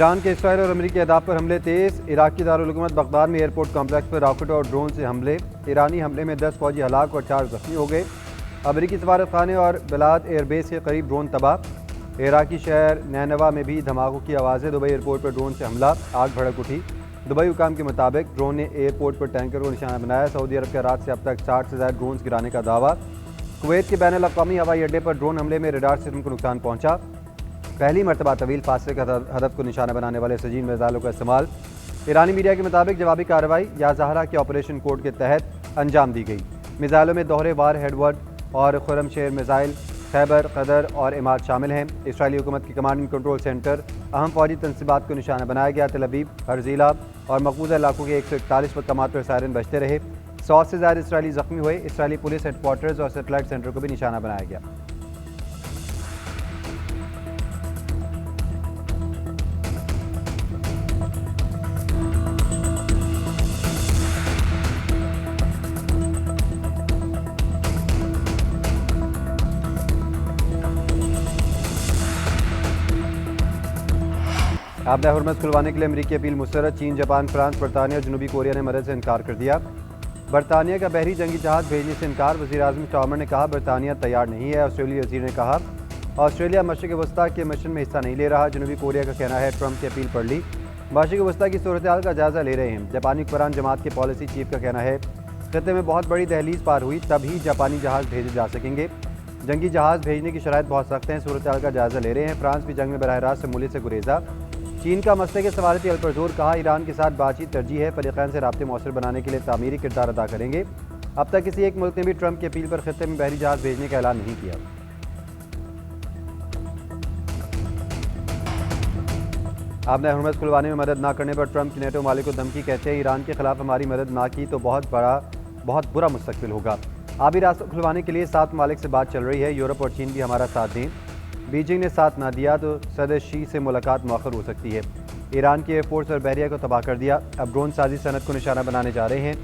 Iran के Israel और अमरीकी अहदाफ पर हमले तेज़। इराकी दारुल-हुकूमत बगदाद में एयरपोर्ट कॉम्प्लेक्स पर रॉकेट और ड्रोन से हमले। ईरानी हमले में 10 फौजी हलाक और 4 जख्मी हो गए। अमरीकी सफारतखाने और बिलाद एयरबेस के करीब ड्रोन तबाह। इराकी शहर नैनवा में भी धमाकों की आवाज़ें। दुबई एयरपोर्ट पर ड्रोन से हमला, आग भड़क उठी। दुबई हुकाम के मुताबिक ड्रोन ने एयरपोर्ट पर टैंकर को निशाना बनाया। सऊदी अरब के रात से अब तक 60 से ज़्यादा ड्रोन गिराने का दावा। कुवैत के बैनुल अक़वामी हवाई अड्डे पर ड्रोन हमले में रडार सिस्टम को नुकसान पहुंचा। पहली मरतबा तवील फासले का हदफ को निशाना बनाने वाले सजीन मिसाइलों का इस्तेमाल। ईरानी मीडिया के मुताबिक जवाबी कार्रवाई या ज़हरा के ऑपरेशन कोड के तहत अंजाम दी गई। मिसाइलों में दोहरे वार हेडवर्ड और खुरमशेर मिसाइल, खैबर, कदर और इमाद शामिल हैं। इसराइली हुकूमत की कमांड एंड कंट्रोल सेंटर अहम फौजी तनसीबात को निशाना बनाया गया। तल अवीव, हर्जिला और मकबूजा इलाकों के 141 मकामात पर सायरन बजते रहे। 100 से ज़्यादा इसराइली जख्मी हुए। इसराइली पुलिस हेडक्वार्टर्स और सेटेलाइट सेंटर को भी निशाना बनाया गया। आपदा हुर्मस खुलवाने के लिए अमरीकी अपील मुस्तरद। चीन, जापान, फ्रांस, बरतानिया और जनूबी कोरिया ने मदद से इनकार कर दिया। बरतानिया का बहरी जंगी जहाज़ भेजने से इनकार। वज़ीर-ए-आज़म स्टार्मर ने कहा बरतानिया तैयार नहीं है। ऑस्ट्रेलियाई वज़ीर ने कहा ऑस्ट्रेलिया मशरिक़ वस्ता के मिशन में हिस्सा नहीं ले रहा। जनूबी कोरिया का कहना है ट्रंप की अपील पढ़ ली, मशरिक़ वस्ता की सूरत-ए-हाल का जायज़ा ले रहे हैं। जापानी हुक्मरान जमात के पॉलिसी चीफ का कहना है खित्ते में बहुत बड़ी दहलीज पार हुई तभी जापानी जहाज़ भेजे जा सकेंगे। जंगी जहाज़ भेजने की शराइत बहुत सख्त हैं। सूरत-ए-हाल का जायज़ा ले रहे हैं। फ्रांस भी जंग में बराह रास्त शमूलियत से गुरेजा। चीन का मसले के सवारती हल पर जोर। कहा ईरान के साथ बातचीत तरजीह है। फरीक़ैन से राब्ते मौसर बनाने के लिए तामीरी किरदार अदा करेंगे। अब तक किसी एक मुल्क ने भी ट्रंप की अपील पर खित्ते में बहरी जहाज़ भेजने का ऐलान नहीं किया। आपदा हुर्मस खुलवाने में मदद न करने पर ट्रंप की नेटो मालिक को धमकी। कहते हैं ईरान के खिलाफ हमारी मदद ना की तो बहुत बुरा मुस्तकबिल होगा। आबी रास्ता खुलवाने के लिए 7 ममालिक से बात चल रही है। यूरोप और चीन भी हमारा साथ दें। बीजिंग ने साथ ना दिया तो सदर शी से मुलाकात मौखर हो सकती है। ईरान के एयरफोर्स और बहरिया को तबाह कर दिया। अब ड्रोन साजी सनत को निशाना बनाने जा रहे हैं।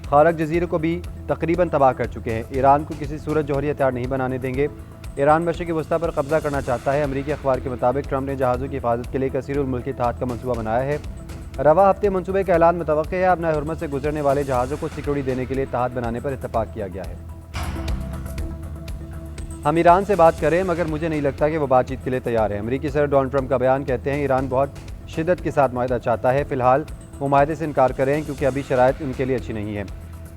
खारक जजीरे को भी तकरीबन तबाह कर चुके हैं। ईरान को किसी सूरत जौहरी हथियार नहीं बनाने देंगे। ईरान मशरिक़ वस्ता पर कब्जा करना चाहता है। अमरीकी अखबार के मुताबिक ट्रंप ने जहाज़ों की हिफाजत के लिए कसीरुल मुल्की इत्तेहाद का मनसूबा बनाया है। रवा हफ्ते मनसूबे का ऐलान मुतवक्किल है। अब हुर्मस से गुजरने वाले जहाज़ों को सिक्योरिटी देने के लिए इत्तेहाद बनाने पर इत्तफाक किया गया है। हम ईरान से बात करें मगर मुझे नहीं लगता कि वो बातचीत के लिए तैयार है। अमरीकी सदर डोनाल्ड ट्रंप का बयान। कहते हैं ईरान बहुत शिद्दत के साथ मुआहदा चाहता है। फ़िलहाल वो मुआहदे से इनकार कर रहे हैं क्योंकि अभी शराइत उनके लिए अच्छी नहीं है।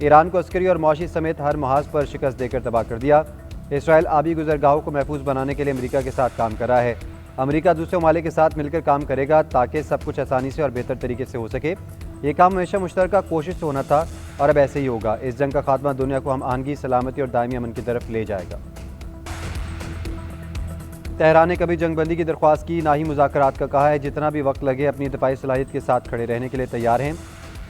ईरान को अस्करी और मौशी समेत हर महाज पर शिकस्त देकर तबाह कर दिया। इसराइल आबी गुजरगाहों को महफूज बनाने के लिए अमरीका के साथ काम कर रहा है। अमरीका दूसरे ममालिक के साथ मिलकर काम करेगा ताकि सब कुछ आसानी से और बेहतर तरीके से हो सके। ये काम हमेशा मुश्तरका कोशिश से होना था और अब ऐसे ही होगा। इस जंग का खात्मा दुनिया को हम आहंगी, सलामती और दायमी अमन की तरफ ले जाएगा। तेहरान ने कभी जंगबंदी की दरख्वास्त की ना ही मुज़ाकरात का कहा है। जितना भी वक्त लगे अपनी दिफाई सलाहियत के साथ खड़े रहने के लिए तैयार हैं।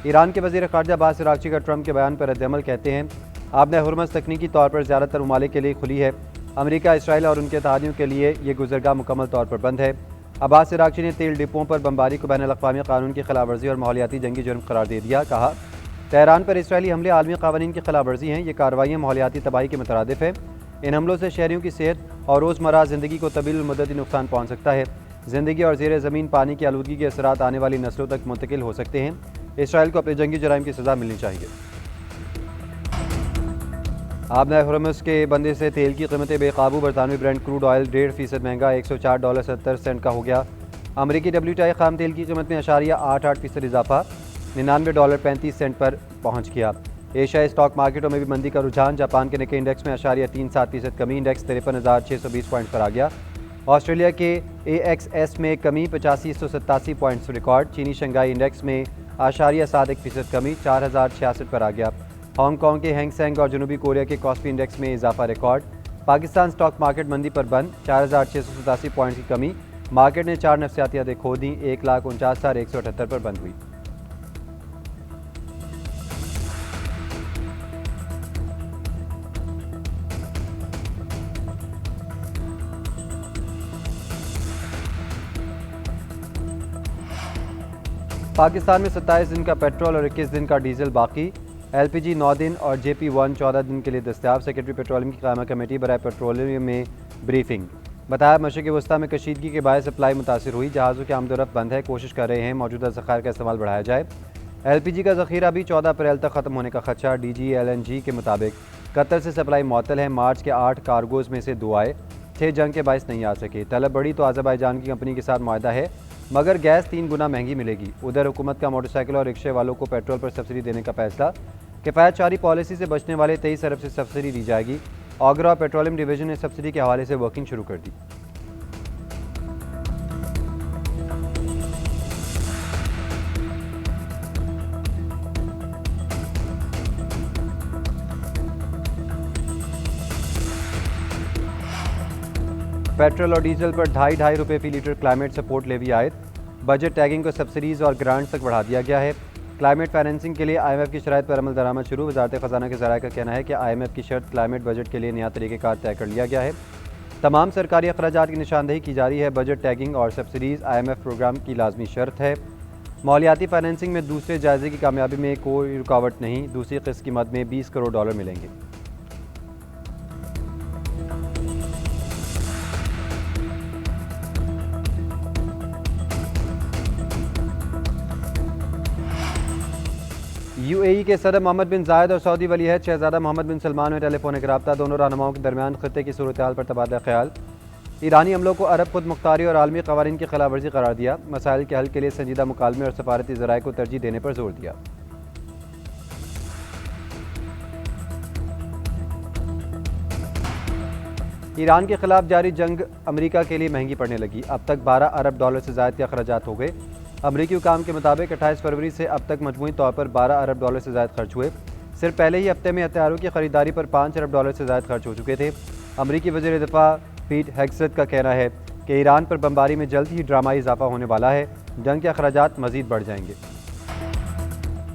ईरान के वज़ीर ख़ारजा अब्बास अराग़ची का ट्रंप के बयान पर रद्द-ए-अमल। कहते हैं आपदा हुर्मस तकनीकी तौर पर ज़्यादातर ममालिक के लिए खुली है। अमरीका, इसराइल और उनके इत्तेहादियों के लिए ये गुजरगाह मुकम्मल तौर पर बंद है। अब्बास अराग़ची ने तेल डिपों पर बमबारी को बैनुल अक़वामी कानून की खिलाफ वर्जी और माहौलियाती जंगी जुर्म करार दे दिया। कहा तेहरान पर इसराइली हमले आलमी कानून की खिलाफ वर्जी हैं। ये कार्रवाइयाँ माहौलियाती तबाही के मुतरादिफ है। इन हमलों से शहरियों की सेहत और रोज़मर्रा ज़िंदगी को तवील मुद्दती नुकसान पहुँच सकता है। ज़िंदगी और ज़ेर ज़मीन पानी की आलूदगी के असरात आने वाली नस्लों तक मुंतकिल हो सकते हैं। इसराइल को अपने जंगी जराइम की सज़ा मिलनी चाहिए। आपदा हुर्मस के बंदे से तेल की कीमतें बेकाबू। बरतानवी ब्रेंट क्रूड ऑयल 1.5% महंगा $104.70 का हो गया। अमरीकी WTI खाम तेल की कीमत में 0.88% इजाफा $99.35 पर पहुँच गया। एशियाई स्टॉक मार्केटों में भी मंदी का रुझान। जापान के निक्के इंडेक्स में 0.37% कमी, इंडेक्स 53,620 पॉइंट्स पर आ गया। ऑस्ट्रेलिया के AXS में कमी 8587 पॉइंट्स रिकॉर्ड। चीनी शंघाई इंडेक्स में 0.71% कमी 4066 पर आ गया। हांगकांग के हैंगसेंग और जनूबी कोरिया के कॉस्पी इंडेक्स में इजाफा रिकॉर्ड। पाकिस्तान स्टॉक मार्केट मंदी पर बंद, 4687 पॉइंट्स की कमी। मार्केट ने 4 नफ्सियातियाँ खो दी, 1,49,178 पर बंद हुई। पाकिस्तान में 27 दिन का पेट्रोल और 21 दिन का डीजल बाकी। LPG 9 दिन और JP1 14 दिन के लिए दस्तयाब। सेक्रेटरी पेट्रोलियम की कायमा कमेटी बराए पेट्रोलियम में ब्रीफिंग। बताया मशरक़ वस्ती में कशीदगी के बायस सप्लाई मुतासर हुई, जहाज़ों की आमदोरफ्त बंद है, कोशिश कर रहे हैं मौजूदा ज़खायर का इस्तेमाल बढ़ाया जाए। LPG का ज़ख़ीरा भी 14 अप्रैल तक ख़त्म होने का खदशा। DG LNG के मुताबिक कतर से सप्लाई मुअत्तल है। मार्च के 8 कार्गोज़ में से 2 आए, 6 जंग के बायस नहीं आ सके। तलब बढ़ी तो आज़रबाईजान की कंपनी के साथ मुआहदा है, मगर गैस 3 गुना महंगी मिलेगी। उधर हुकूमत का मोटरसाइकिल और रिक्शे वालों को पेट्रोल पर सब्सिडी देने का फैसला। किफ़ायत शारी पॉलिसी से बचने वाले 23 अरब से सब्सिडी दी जाएगी। आगरा और पेट्रोलियम डिवीज़न ने सब्सिडी के हवाले से वर्किंग शुरू कर दी। पेट्रोल और डीजल पर ढाई रुपये फी लीटर क्लाइमेट सपोर्ट लेवी आयद। बजट टैगिंग को सब्सिडीज़ और ग्रांट्स तक बढ़ा दिया गया है। क्लाइमेट फाइनेंसिंग के लिए IMF की शराइत पर अमल दरामद शुरू। वजारत ख़जाना के ज़राए का कहना है कि IMF की शर्त क्लाइमेट बजट के लिए नया तरीक़ेकार तय कर लिया गया है। तमाम सरकारी अखराजात की निशानदेही की जा रही है। बजट टैगिंग और सब्सिडीज़ IMF प्रोग्राम की लाजमी शर्त है। मौलियाती फाइनेंसिंग में दूसरे जायज़े की कामयाबी में कोई रुकावट नहीं। दूसरी किस्त की मद में $20 करोड़ मिलेंगे। UAE के सदर मोहम्मद बिन जायद और सऊदी वलीअहद शहजादा मोहम्मद बिन सलमान में टेलीफोनिक रब्ता। दोनों रहनुमाओं के दरमियान खत्ते की सूरत हाल पर तबादला ख्याल। ईरानी हमलों को अरब खुद मुख्तारी और आलमी क़वानीन की खिलाफ वर्जी करार दिया। मसाइल के हल के लिए संजीदा मुकालमे और सफारती ज़राए को तरजीह देने पर जोर दिया। ईरान के खिलाफ जारी जंग अमरीका के लिए महंगी पड़ने लगी। अब तक $12 अरब से ज़ायद के अखराजात हो गए। अमरीकी हुकाम के मुताबिक 28 फरवरी से अब तक मजमूई तौर पर $12 अरब से ज़ायद खर्च हुए। सिर्फ पहले ही हफ्ते में हथियारों की खरीदारी पर $5 अरब से ज़ायद खर्च हो चुके थे। अमरीकी वज़ीर दिफा पीट हेग्सेथ का कहना है कि ईरान पर बमबारी में जल्द ही ड्रामाई इजाफा होने वाला है। जंग के अखराजात मज़ीद बढ़ जाएंगे।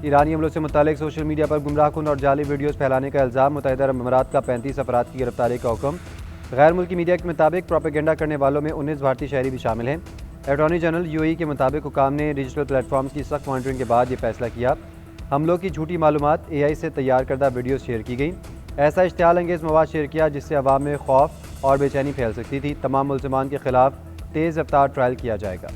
ईरानी हमलों से मुतालिक सोशल मीडिया पर गुमराहकुन और जाली वीडियोज़ फैलाने का इल्ज़ाम। मुत्तहिदा अरब अमारात का 35 अफराद की गिरफ्तारी का हुक्म। गैर मुल्की मीडिया के मुताबिक प्रोपेगेंडा करने वालों में 19 भारतीय शहरी भी शामिल हैं। अटॉर्नी जनरल UAE के मुताबिक हुकाम ने डिजिटल प्लेटफॉर्म्स की सख्त मॉनिटरिंग के बाद ये फैसला किया। हमलों की झूठी मालूमात AI से तैयार करदा वीडियो शेयर की गई। ऐसा इश्तिहाल अंगेज़ मवाद शेयर किया जिससे अवाम में खौफ और बेचैनी फैल सकती थी। तमाम मुल्ज़िमान के खिलाफ तेज़ रफ्तार ट्रायल किया जाएगा।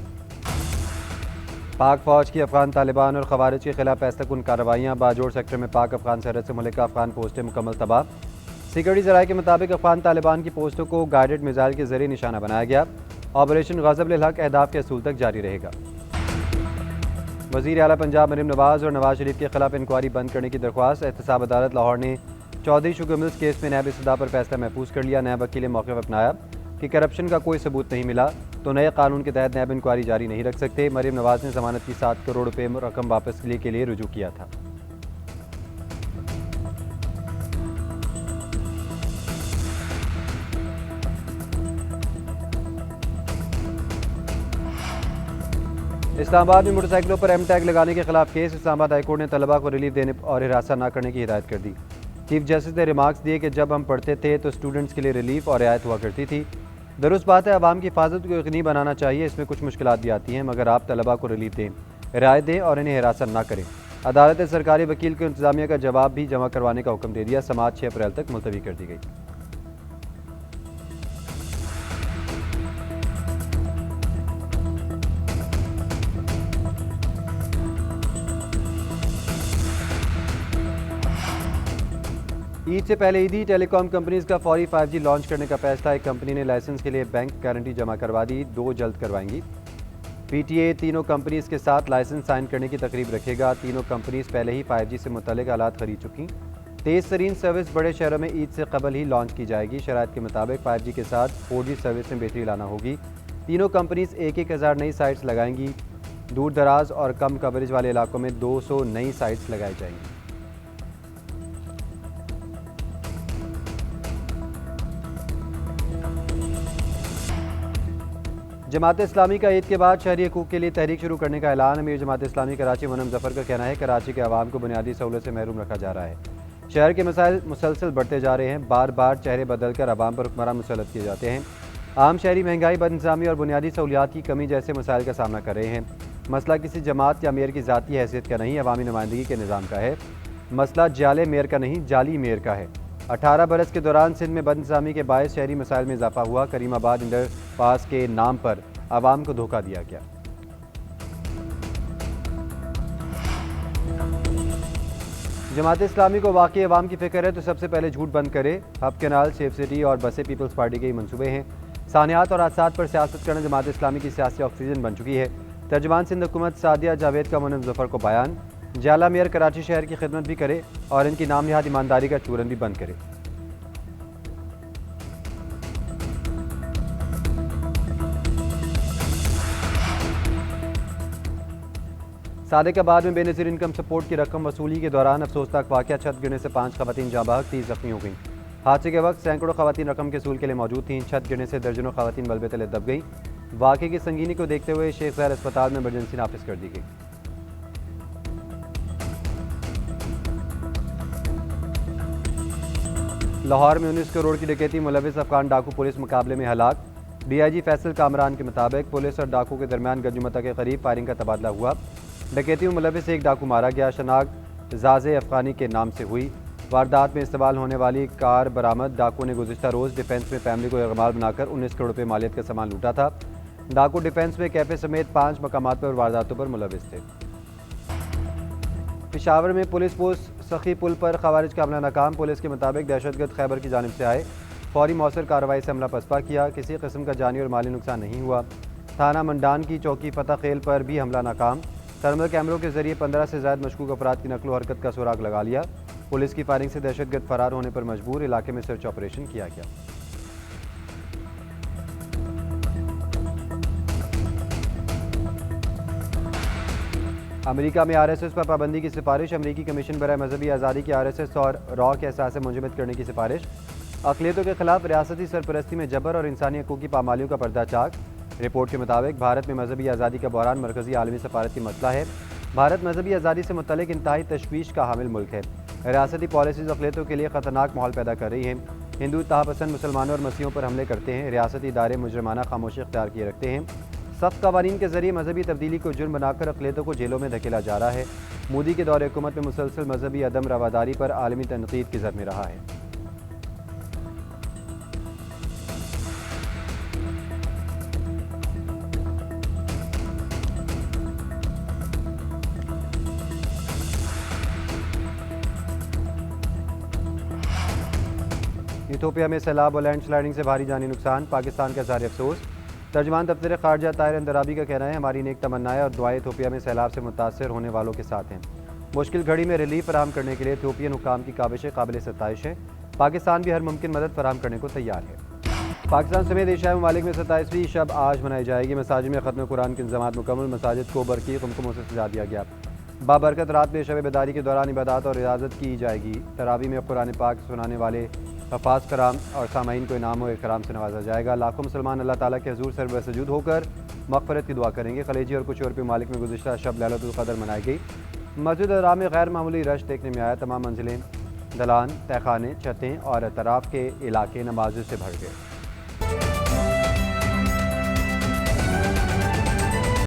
पाक फ़ौज की अफ़गान तालिबान और ख़वारिज के खिलाफ फैसला कुन कार्रवाइयाँ। बाजोड़ सेक्टर में पाक अफ़गान सरहद से मुल्का अफ़गान पोस्टें मुकम्मल तबाह। सिक्योरिटी ज़राए के मुताबिक अफ़गान तालिबान की पोस्टों को गाइडेड मिसाइल के ज़रिए निशाना बनाया गया। ऑपरेशन ग़ज़ब-उल हक़ अहदाफ के असूल तक जारी रहेगा। वज़ीर आला पंजाब मरीम नवाज़ और नवाज शरीफ के खिलाफ इंक्वायरी बंद करने की दरख्वास्त। एहतसाब अदालत लाहौर ने चौधरी शुगर मिल्स केस में नैब इस्तदा पर फैसला महफूज कर लिया। नैब वकील ने मौक़िफ़ अपनाया कि करप्शन का कोई सबूत नहीं मिला तो नए कानून के तहत नैब इंक्वायरी जारी नहीं रख सकते। मरीम नवाज़ ने ज़मानत की 7 करोड़ रुपये रकम वापस के लिए रुजू किया था। इस्लामाबाद में मोटरसाइकिलों पर M टैग लगाने के खिलाफ केस। इस्लामाबाद हाईकोर्ट ने तलबा को रिलीफ देने और हिरासत न करने की हिदायत कर दी। चीफ जस्टिस ने रिमार्क्स दिए कि जब हम पढ़ते थे तो स्टूडेंट्स के लिए रिलीफ और रियायत हुआ करती थी। दुरुस्त बात है, आवाम की हिफाजत को यकीनी बनाना चाहिए। इसमें कुछ मुश्किलात भी आती हैं, मगर आप तलबा को रिलीफ दें, रियायत दें और इन्हें हिरासत न करें। अदालत ने सरकारी वकील को इंतजामिया का जवाब भी जमा करवाने का हुक्म दे दिया। समाअत 6 अप्रैल तक मुलतवी कर दी गई। ईद से पहले ईदी टेलीकॉम कंपनीज का फौरी 5G लॉन्च करने का फैसला। एक कंपनी ने लाइसेंस के लिए बैंक गारंटी जमा करवा दी, 2 जल्द करवाएंगी। PTA तीनों कंपनीज के साथ लाइसेंस साइन करने की तकरीब रखेगा। तीनों कंपनीज पहले ही 5G से मुतल्लिक आलात खरीद चुकी। तेज़ तरीन सर्विस बड़े शहरों में ईद से कबल ही लॉन्च की जाएगी। शराइत के मुताबिक 5G के साथ 4G सर्विस में बेहतरी लाना होगी। तीनों कंपनीज 1,000 नई साइट्स लगाएंगी। दूर दराज और कम कवरेज वाले इलाकों में 200 नई साइट्स लगाई जाएंगी। जमात इस्लामी का ईद के बाद शहरी हकूक़ के लिए तहरीक शुरू करने का ऐलान। अमीर जमात इस्लामी कराची मुनम जफ़र का कहना है कराची के अवाम को बुनियादी सहूलत से महरूम रखा जा रहा है। शहर के मसाइल मुसलसल बढ़ते जा रहे हैं। बार बार चेहरे बदल कर अवाम पर हुक्मरान मुसल्लत किए जाते हैं। आम शहरी महंगाई, बदनिज़ामी और बुनियादी सहूलियात की कमी जैसे मसाइल का सामना कर रहे हैं। मसला किसी जमात या मेयर की ज़ाती हैसियत का नहीं, अवामी नुमाइंदगी के निज़ाम का है। मसला जाले मेयर का नहीं, जाली मेयर का है। 18 बरस के दौरान सिंध में बदनिज़ामी के बायस शहरी मसाइल में इजाफा हुआ। करीमाबाद इंडर पास के नाम पर आवाम को धोखा दिया गया। जमात इस्लामी को वाकई अवाम की फिक्र है तो सबसे पहले झूठ बंद करे। हब कैनाल, सेफ सिटी और बसें पीपल्स पार्टी के ही मंसूबे हैं। सानियात और हादसात पर सियासत करना जमात इस्लामी की सियासी ऑक्सीजन बन चुकी है। तर्जमान सिंध हुकूमत सादिया जावेद का मुनव्वर जफर को बयान। जाला मेयर कराची शहर की खिदमत भी करे और इनकी नाम निहाद ईमानदारी का चूरन भी बंद करे। सादिकाबाद में बेनज़ीर इनकम सपोर्ट की रकम वसूली के दौरान अफसोसनाक वाक़या। छत गिरने से 5 खवातीन जाँ बहक, 30 जख्मी हो गईं। हादसे के वक्त सैकड़ों खवातीन रकम के वसूल के लिए मौजूद थीं। छत गिरने से दर्जनों खवातीन मलबे तले दब गईं। वाक़े की संगीनी को देखते हुए शेख ज़ाहिर अस्पताल में इमरजेंसी नाफिज कर दी गई। लाहौर में 19 करोड़ की डकैती, मुलविस अफगान डाकू पुलिस मुकाबले में हलाक। DIG फैसल कामरान के मुताबिक पुलिस और डाकू के दरमियान गंजुमता के करीब फायरिंग का तबादला हुआ। डकैती में मुलविस एक डाकू मारा गया। शनाख्त जाजे अफगानी के नाम से हुई। वारदात में इस्तेमाल होने वाली कार बरामद। डाकू ने गुज़िश्ता रोज़ डिफेंस में फैमिली को इगमाल बनाकर 19 करोड़ रुपये मालियत का सामान लूटा था। डाकू डिफेंस में कैफे समेत 5 मकामात पर वारदातों पर मुलविस थे। पेशावर में पुलिस पोस्ट सखी पुल पर खवारिज का हमला नाकाम। पुलिस के मुताबिक दहशतगर्द खैबर की जानिब से आए। फौरी मौसर कार्रवाई से हमला पसपा किया। किसी किस्म का जानी और माली नुकसान नहीं हुआ। थाना मंडान की चौकी फतह खेल पर भी हमला नाकाम। थर्मल कैमरों के जरिए 15 से ज़्यादा मशकूक अफराद की नकलो हरकत का सुराग लगा लिया। पुलिस की फायरिंग से दहशतगर्द फरार होने पर मजबूर। इलाके में सर्च ऑपरेशन किया गया। अमेरिका में RSS पर पाबंदी की सिफारिश। अमेरिकी कमीशन बराए मजहबी आज़ादी की RSS और रॉ के एहसास मुंजमद करने की सिफारिश। अक़लियतों के खिलाफ रियासती सरपरस्ती में जबर और इंसानी हकूक़ की पामालियों का पर्दा चाक। रिपोर्ट के मुताबिक भारत में मजहबी आज़ादी का बहरान मरकज़ी आलमी सफारती मसला है। भारत मजहबी आज़ादी से मुतल्लिक़ इंतहाई तशवीश का हामिल मुल्क है। रियासती पॉलिसीज़ अक़लियतों के लिए ख़तरनाक माहौल पैदा कर रही हैं। हिंदू तहापसंद मुसलमानों और मसीहों पर हमले करते हैं। रियासती इदारे मुजरमाना खामोशी इख्तियार किए रखते हैं। सख्त कवानीन के जरिए मजहबी तब्दीली को जुर्म बनाकर अक़लियतों को जेलों में धकेला जा रहा है। मोदी के दौरे हुकूमत में मुसलसल मजहबी अदम रवादारी पर आलमी तनकीद की ज़द में रहा है। इथियोपिया में सैलाब और लैंड स्लाइडिंग से भारी जानी नुकसान। पाकिस्तान का इज़हार अफसोस। तर्जमान दफ्तर ख़ारजा ताहिर अंदराबी का कहना है, हमारी नेक तमन्नाएं और दुआएं इथियोपिया में सैलाब से मुतासर होने वालों के साथ हैं। मुश्किल घड़ी में रिलीफ फराहम करने के लिए इथियोपियन हुक्काम की काविशें काबिल सताइश हैं। पाकिस्तान भी हर मुमकिन मदद फराहम करने को तैयार है। पाकिस्तान समेत एशियाई ममालिक में 27वीं शब आज मनाई जाएगी। मसाजिद में ख़त्म कुरान के इंतजाम मुकम्मल। मसाजिद को बरकी कुमकुमों से सजा दिया गया। बाबरकत रात में शब बेदारी के दौरान इबादत और इजाज़त की जाएगी। तरावी में कुरान पाक सुनाने वाले हफ़ाज़ कराम और सामाईन को इनाम और इकराम से नवाजा जाएगा। लाखों मुसलमान अल्लाह ताला के हुज़ूर सर बसजूद होकर मग़फ़िरत की दुआ करेंगे। खलीजी और कुछ यूरोपीय ममालिक में गुज़िश्ता शब लैलतुल क़द्र मनाई गई। मस्जिद हराम में गैर मामूली रश देखने में आया। तमाम मंजिलें, दलान, तहखाने, छतें और अतराफ़ के इलाके नमाज़ों से भर गए।